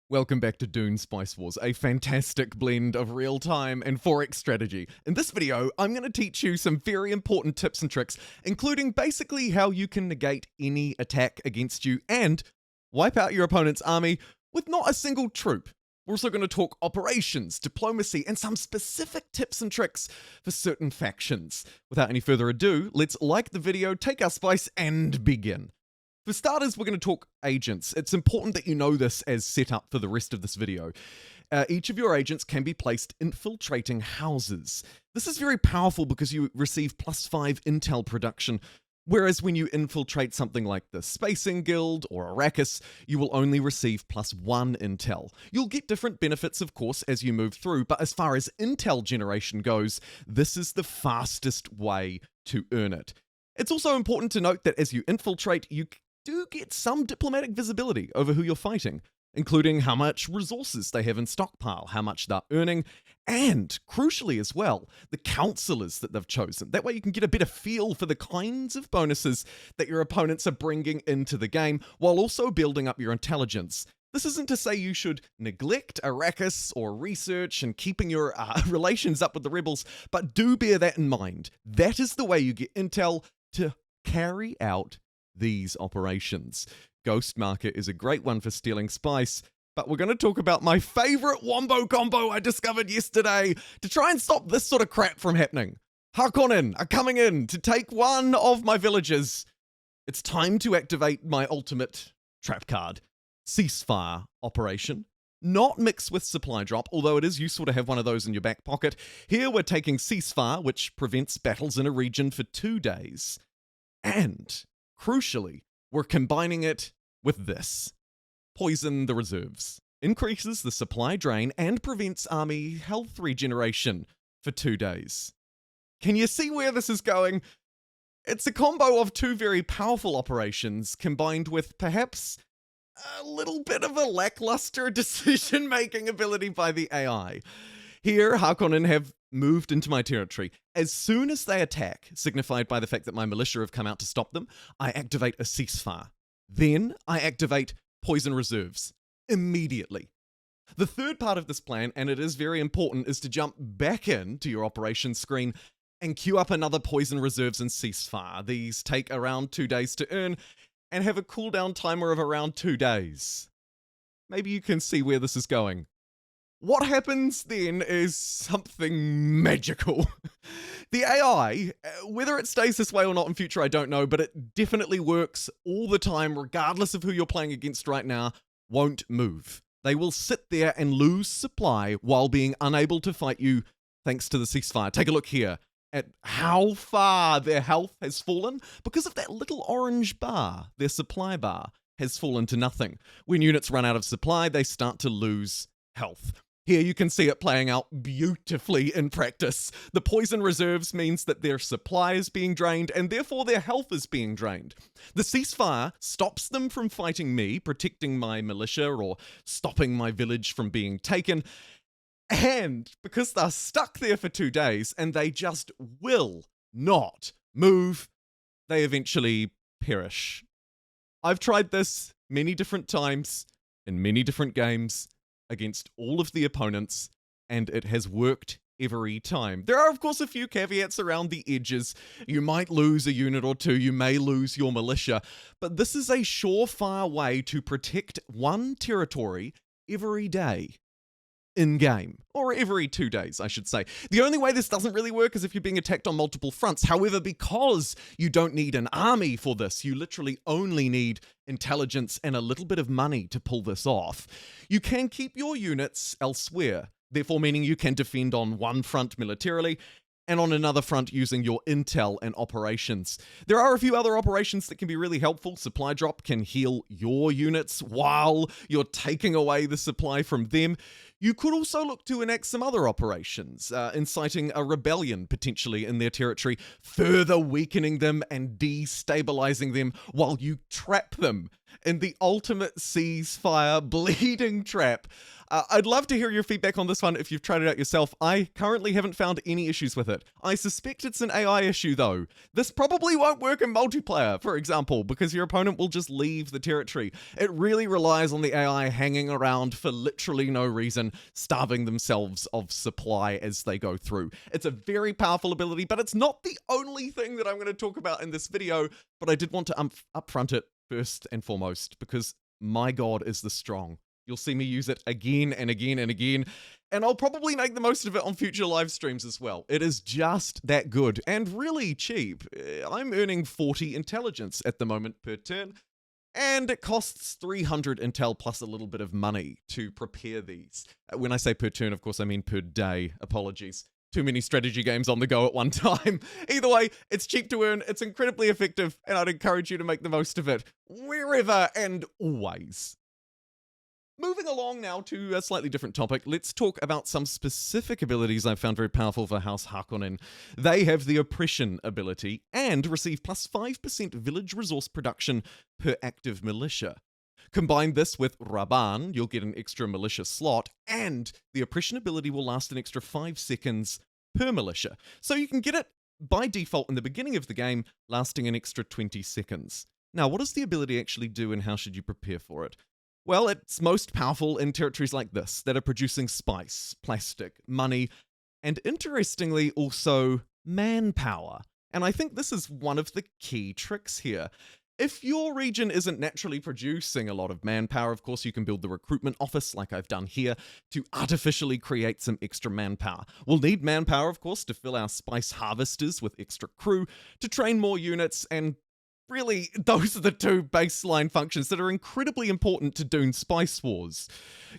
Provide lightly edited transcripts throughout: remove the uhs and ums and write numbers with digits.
Welcome back to Dune Spice Wars, a fantastic blend of real-time and forex strategy. In this video, I'm going to teach you some very important tips and tricks, including basically how you can negate any attack against you and wipe out your opponent's army with not a single troop. We're also going to talk operations, diplomacy, and some specific tips and tricks for certain factions. Without any further ado, let's like the video, take our spice, and begin. For starters, we're going to talk agents. It's important that you know this as set up for the rest of this video. Each of your agents can be placed infiltrating houses. This is very powerful because you receive +5 intel production, whereas when you infiltrate something like the Spacing Guild or Arrakis, you will only receive +1 intel. You'll get different benefits, of course, as you move through, but as far as intel generation goes, this is the fastest way to earn it. It's also important to note that as you infiltrate, you do get some diplomatic visibility over who you're fighting, including how much resources they have in stockpile, how much they're earning, and, crucially as well, the counselors that they've chosen. That way you can get a better feel for the kinds of bonuses that your opponents are bringing into the game, while also building up your intelligence. This isn't to say you should neglect Arrakis or research and keeping your relations up with the rebels, but do bear that in mind. That is the way you get intel to carry out these operations. Ghost Market is a great one for stealing spice, but we're going to talk about my favorite wombo combo I discovered yesterday to try and stop this sort of crap from happening. Harkonnen are coming in to take one of my villages. It's time to activate my ultimate trap card, Ceasefire Operation. Not mixed with Supply Drop, although it is useful to have one of those in your back pocket. Here we're taking Ceasefire, which prevents battles in a region for 2 days. And crucially, we're combining it with this. Poison the reserves. Increases the supply drain and prevents army health regeneration for 2 days. Can you see where this is going? It's a combo of two very powerful operations combined with perhaps a little bit of a lackluster decision-making ability by the AI. Here, Harkonnen have moved into my territory. As soon as they attack, signified by the fact that my militia have come out to stop them, I activate a ceasefire. Then I activate poison reserves immediately. The third part of this plan, and it is very important, is to jump back into your operations screen and queue up another poison reserves and ceasefire. These take around 2 days to earn and have a cooldown timer of around 2 days. Maybe you can see where this is going. What happens then is something magical. The AI, whether it stays this way or not in future, I don't know, but it definitely works all the time, regardless of who you're playing against right now, won't move. They will sit there and lose supply while being unable to fight you thanks to the ceasefire. Take a look here at how far their health has fallen. Because of that little orange bar, their supply bar has fallen to nothing. When units run out of supply, they start to lose health. Here you can see it playing out beautifully in practice. The poison reserves means that their supply is being drained and therefore their health is being drained. The ceasefire stops them from fighting me, protecting my militia or stopping my village from being taken. And because they're stuck there for 2 days and they just will not move, they eventually perish. I've tried this many different times in many different games against all of the opponents, and it has worked every time. There are, of course, a few caveats around the edges. You might lose a unit or two, you may lose your militia, but this is a surefire way to protect one territory every day in-game, or every 2 days, I should say. The only way this doesn't really work is if you're being attacked on multiple fronts. However, because you don't need an army for this, you literally only need intelligence and a little bit of money to pull this off. You can keep your units elsewhere, therefore meaning you can defend on one front militarily, and on another front using your intel and operations. There are a few other operations that can be really helpful. Supply Drop can heal your units while you're taking away the supply from them. You could also look to enact some other operations, inciting a rebellion potentially in their territory, further weakening them and destabilizing them while you trap them. in the ultimate ceasefire bleeding trap. I'd love to hear your feedback on this one if you've tried it out yourself. I currently haven't found any issues with it. I suspect it's an AI issue though. This probably won't work in multiplayer, for example, because your opponent will just leave the territory. It really relies on the AI hanging around for literally no reason, starving themselves of supply as they go through. It's a very powerful ability, but it's not the only thing that I'm going to talk about in this video, but I did want to upfront it first and foremost, because my god is this strong. You'll see me use it again and again and again, and I'll probably make the most of it on future live streams as well. It is just that good and really cheap. I'm earning 40 intelligence at the moment per turn, and it costs 300 intel plus a little bit of money to prepare these. When I say per turn, of course, I mean per day. Apologies. Too many strategy games on the go at one time. Either way, it's cheap to earn, it's incredibly effective, and I'd encourage you to make the most of it wherever and always. Moving along now to a slightly different topic, let's talk about some specific abilities I've found very powerful for House Harkonnen. They have the Oppression ability and receive plus 5% village resource production per active militia. Combine this with Raban, you'll get an extra militia slot, and the Oppression ability will last an extra 5 seconds per militia. So you can get it by default in the beginning of the game, lasting an extra 20 seconds. Now, what does the ability actually do and how should you prepare for it? Well, it's most powerful in territories like this, that are producing spice, plastic, money, and interestingly also manpower. And I think this is one of the key tricks here. If your region isn't naturally producing a lot of manpower, of course you can build the recruitment office like I've done here to artificially create some extra manpower. We'll need manpower, of course, to fill our spice harvesters with extra crew, to train more units, and really, those are the two baseline functions that are incredibly important to Dune Spice Wars.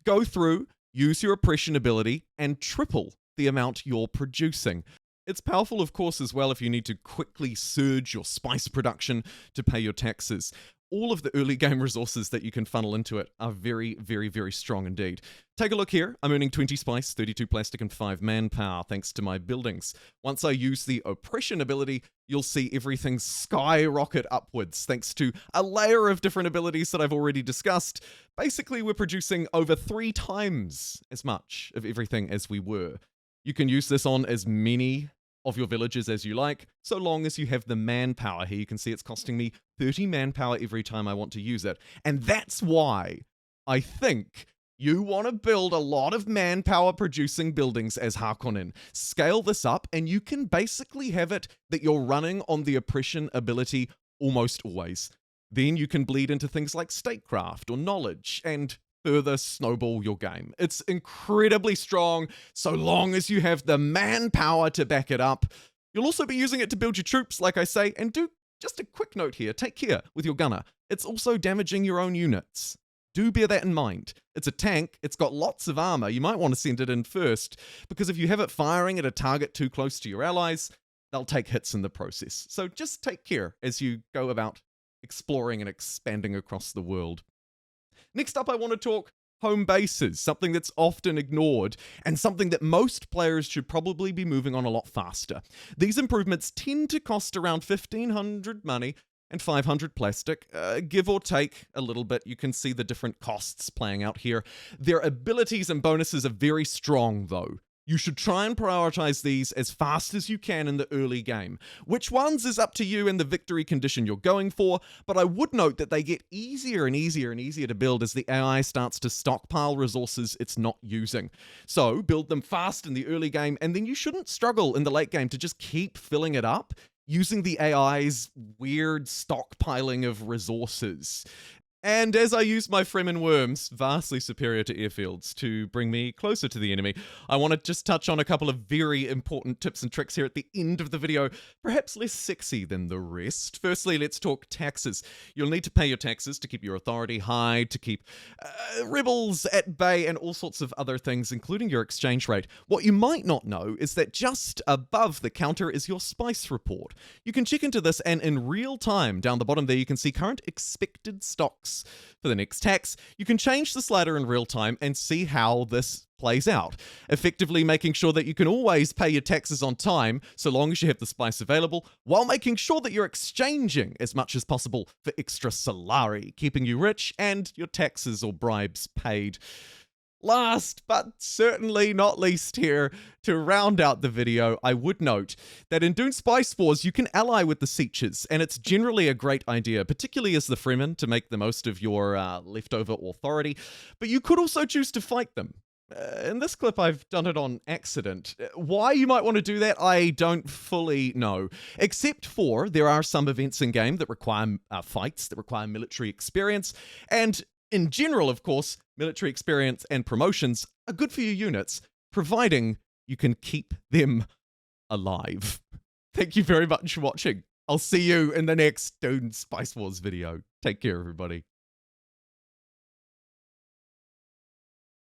Go through, use your Oppression ability, and triple the amount you're producing. It's powerful, of course, as well if you need to quickly surge your spice production to pay your taxes. All of the early game resources that you can funnel into it are very, very, very strong indeed. Take a look here. I'm earning 20 spice, 32 plastic, and 5 manpower thanks to my buildings. Once I use the Oppression ability, you'll see everything skyrocket upwards thanks to a layer of different abilities that I've already discussed. Basically, we're producing over 3 times as much of everything as we were. You can use this on as many of your villages as you like, so long as you have the manpower here. You can see it's costing me 30 manpower every time I want to use it. And that's why I think you want to build a lot of manpower producing buildings as Harkonnen. Scale this up and you can basically have it that you're running on the Oppression ability almost always. Then you can bleed into things like statecraft or knowledge and further snowball your game. It's incredibly strong so long as you have the manpower to back it up. You'll also be using it to build your troops, like I say, and do just a quick note here, take care with your gunner. It's also damaging your own units. Do bear that in mind. It's a tank, it's got lots of armor, you might want to send it in first, because if you have it firing at a target too close to your allies, they'll take hits in the process. So just take care as you go about exploring and expanding across the world. Next up, I want to talk home bases, something that's often ignored and something that most players should probably be moving on a lot faster. These improvements tend to cost around 1,500 money and 500 plastic, give or take a little bit. You can see the different costs playing out here. Their abilities and bonuses are very strong though. You should try and prioritize these as fast as you can in the early game. Which ones is up to you and the victory condition you're going for, but I would note that they get easier and easier and easier to build as the AI starts to stockpile resources it's not using. So build them fast in the early game, and then you shouldn't struggle in the late game to just keep filling it up using the AI's weird stockpiling of resources. And as I use my Fremen worms, vastly superior to airfields, to bring me closer to the enemy, I want to just touch on a couple of very important tips and tricks here at the end of the video, perhaps less sexy than the rest. Firstly, let's talk taxes. You'll need to pay your taxes to keep your authority high, to keep rebels at bay, and all sorts of other things, including your exchange rate. What you might not know is that just above the counter is your spice report. You can check into this, and in real time, down the bottom there, you can see current expected stocks for the next tax. You can change the slider in real time and see how this plays out, effectively making sure that you can always pay your taxes on time so long as you have the spice available, while making sure that you're exchanging as much as possible for extra solari, keeping you rich and your taxes or bribes paid. Last but certainly not least here, to round out the video, I would note that in Dune Spice Wars you can ally with the Sietches, and it's generally a great idea, particularly as the Fremen, to make the most of your leftover authority, but you could also choose to fight them. In this clip, I've done it on accident. Why you might want to do that, I don't fully know. Except for there are some events in game that require fights, that require military experience, and in general, of course, military experience and promotions are good for your units, providing you can keep them alive. Thank you very much for watching. I'll see you in the next Dune Spice Wars video. Take care, everybody.